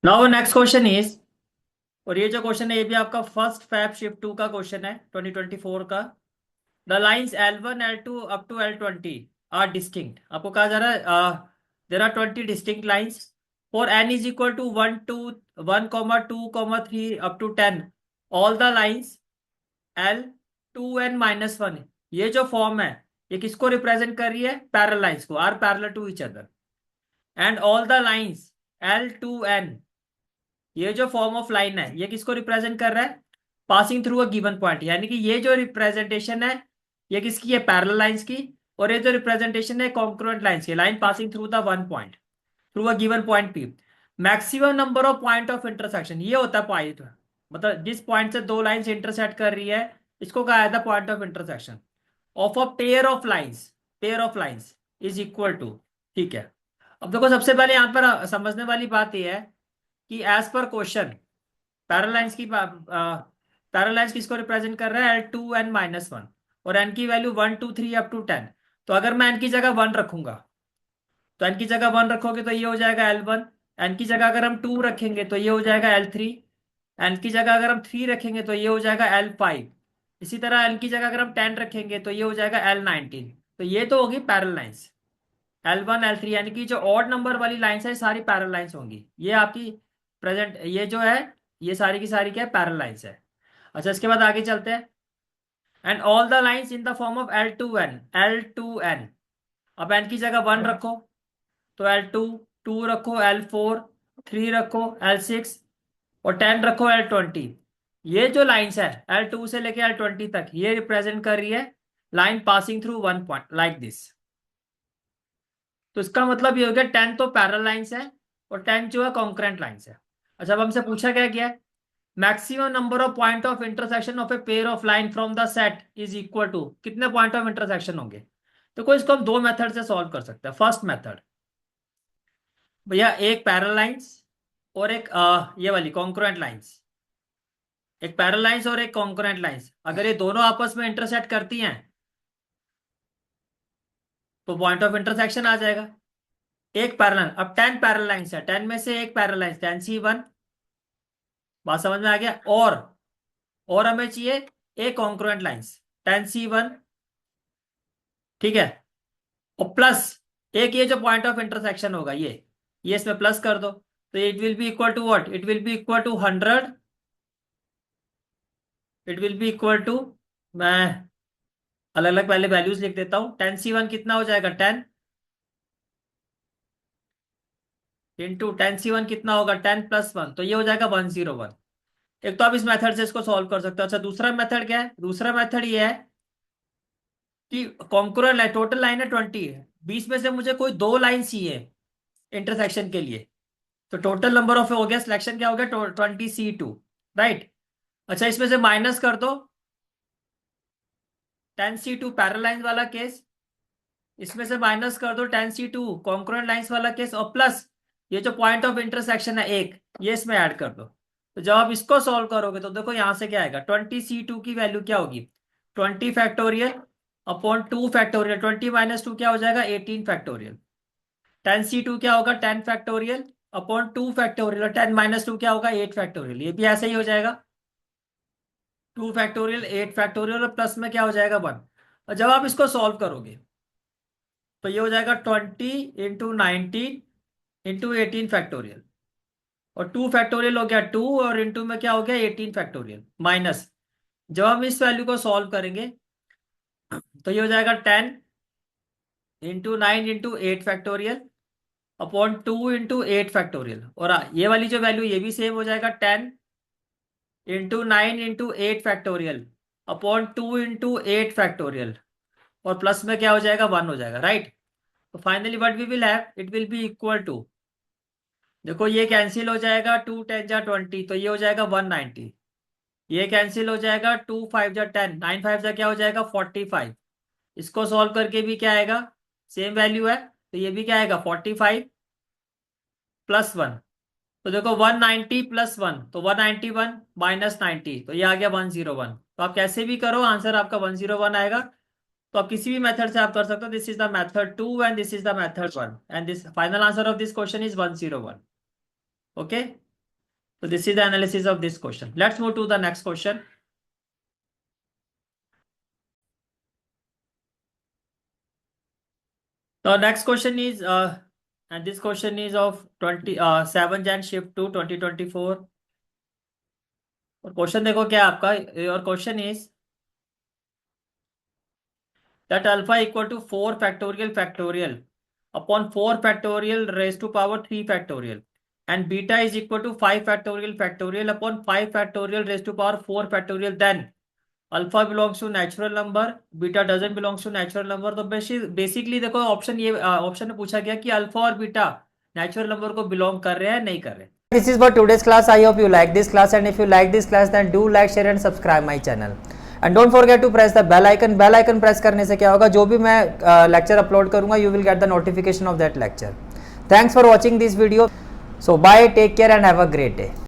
Now next question is, और ये जो क्वेश्चन है ये भी आपका फर्स्ट फैब शिफ्ट 2 का क्वेश्चन है 2024 का। The lines L1 L2 up to L20 are distinct. आपको कहा जा रहा है there are 20 distinct lines for n is equal to 1 2 3 up to 10। All the lines L2n-1, ये जो फॉर्म है ये किसको रिप्रेजेंट कर रही है? पैरेलल लाइंस को, are parallel to each other. And all the lines L2n, ये जो फॉर्म ऑफ लाइन है ये किसको रिप्रेजेंट कर रहा है? Passing through a given point. यानी कि ये जो रिप्रेजेंटेशन है ये किसकी है? पैरेलल लाइंस की। और ये जो रिप्रेजेंटेशन है कॉन्ग्रुएंट लाइंस की, line passing through the one point, through a given point P. Maximum number of point of intersection, ये होता है पॉइंट, मतलब जिस पॉइंट से दो लाइंस इंटरसेक्ट कर रही है इसको कहा जाता है point of intersection of a pair of lines. Pair of lines is equal to, ठीक है। अब देखो सबसे पहले यहाँ पर समझने वाली बात यह है कि as per question parallel lines की पैरेलल लाइंस किसको रिप्रेजेंट कर रहा है? L2n-1, और n की वैल्यू 1 2 3 अप टू 10। तो अगर मैं n की जगह 1 रखूंगा तो n की जगह 1 रखोगे तो ये हो जाएगा L1। n की जगह अगर हम 2 रखेंगे तो ये हो जाएगा L3। n की जगह अगर हम 3 रखेंगे तो ये हो जाएगा L5। इसी तरह n की जगह अगर हम 10 रखेंगे तो ये हो जाएगा L19। तो ये तो होगी पैरेलल लाइंस L1 L3, यानी कि जो ऑड नंबर वाली लाइंस है सारी पैरेलल लाइंस होंगी। ये आपकी प्रेजेंट ये जो है ये सारी की सारी क्या है? पैरेलल लाइंस है। अच्छा, इसके बाद आगे चलते हैं। And all the lines in the form of L2n, L2n। अब n की जगह 1 रखो तो L2, 2 रखो L4, 3 रखो L6 और 10 रखो L20। ये जो लाइंस है L2 से लेके L20 तक ये रिप्रेजेंट कर रही है line passing through one point like this. तो इसका मतलब ये हो गया 10 तो पैरेलल लाइंस है और 10 जो है कॉन्करेंट लाइंस है। अच्छा, अब हमसे पूछा क्या गया है? Maximum number of point of intersection of a pair of line from the set is equal to, कितने पॉइंट ऑफ इंटरसेक्शन होंगे? तो कोई इसको हम दो मेथड से सॉल्व कर सकते हैं। फर्स्ट मेथड, भैया एक पैरेलल लाइंस और एक ये वाली कॉन्करेंट लाइंस। एक पैरेलल लाइंस और एक कॉन्करेंट लाइंस अगर ये दोनों आपस में इंटरसेक्ट करती हैं तो पॉइंट ऑफ इंटरसेक्शन आ जाएगा। एक पैरेलल, अब 10 पैरेलल लाइंस है, 10 में से एक पैरेलल लाइंस 10C1। बात समझ में आ गया? और हमें चाहिए एक कॉन्ग्रुएंट लाइंस 10C1, ठीक है। और प्लस एक ये जो पॉइंट ऑफ इंटरसेक्शन होगा ये इसमें प्लस कर दो तो it will be equal to what? It will be equal to 100। It will be equal to, मैं अलग अलग पहले वैल्यूज लिख देता हूं। 10C1 कितना हो जाएगा? 10 इंटू 10C1 कितना होगा? 10 + 1, तो ये हो जाएगा 101। एक तो आप इस मेथड से इसको सॉल्व कर सकते हो। अच्छा, दूसरा मेथड क्या है? दूसरा मेथड ये है कि कॉन्करेंट लाइन, टोटल लाइन है 20 है, 20 में से मुझे कोई दो लाइन चाहिए इंटरसेक्शन के लिए। तो टोटल नंबर ऑफ हो गया, सिलेक्शन क्या हो गया? 20C2, right. अच्छा, इसमें से माइनस कर दो 10C2 पैरेलल लाइन वाला केस, इसमें से माइनस कर दो 10C2 कॉन्करेंट लाइंस वाला केस, और प्लस ये जो पॉइंट ऑफ इंटरसेक्शन है एक, ये इसमें ऐड कर दो। तो जब आप इसको सॉल्व करोगे तो देखो यहां से क्या आएगा? 20C2 की वैल्यू क्या होगी? 20 फैक्टोरियल अपॉन 2 फैक्टोरियल। 20 - 2 क्या हो जाएगा? 18 फैक्टोरियल। 10C2 क्या होगा? 10 फैक्टोरियल अपॉन 2 फैक्टोरियल। 10 - 2 क्या होगा? 8 फैक्टोरियल। ये भी ऐसे ही हो जाएगा, 2 फैक्टोरियल 8 फैक्टोरियल और प्लस में क्या हो जाएगा? 1। और जब आप इसको सॉल्व करोगे तो ये हो जाएगा 20 × 19 × 18 फैक्टोरियल। और 2 फैक्टोरियल हो गया 2, और इंटू में क्या हो गया? 18 फैक्टोरियल माइनस। जब हम इस वैल्यू को सॉल्व करेंगे तो ये हो जाएगा 10 × 9 × 8 फैक्टोरियल अपॉन 2 × 8 फैक्टोरियल। और ये वाली जो वैल्यू ये भी सेम हो जाएगा 10 × 9 × 8 फैक्टोरियल अपॉन 2 × 8 फैक्टोरियल। और प्लस में क्या हो जाएगा? 1 हो जाएगा, राइट। तो finally what we will have, it will be equal to, देखो ये कैंसिल हो जाएगा, 2 × 10 = 20 तो ये हो जाएगा 190। ये कैंसिल हो जाएगा, 2 × 5 = 10, 9 × 5 क्या हो जाएगा? 45। इसको सॉल्व करके भी क्या आएगा? सेम वैल्यू है, तो ये भी क्या आएगा? 45 + 1। तो देखो 190 + 1 तो 191 - 90 तो ये आ गया 101। तो आप कैसे भी करो आंसर आपका 101 आएगा। तो आप किसी भी मेथड से आप कर सकते हो। This is the method 2 and this is the method 1 and this final answer of this question is 101। Okay. So this is the analysis of this question. Let's move to the next question. The next question is, and this question is of 7 Jan shift to 2024. और question देखो क्या है आपका. Your question is that alpha equal to 4 factorial upon 4 factorial raised to power 3 factorial and beta is equal to 5 factorial upon 5 factorial raised to power 4 factorial, then alpha belongs to natural number, beta doesn't belongs to natural number. तो basically देखो option ये option में पूछा गया कि alpha और beta natural number को belong कर रहे हैं नहीं कर रहे. This is for today's class. I hope you like this class, and if you like this class then do like, share and subscribe my channel. And don't forget to press the bell icon. Bell icon press करने से क्या होगा, जो भी मैं lecture upload करूँगा you will get the notification of that lecture. Thanks for watching this video. So bye, take care and have a great day.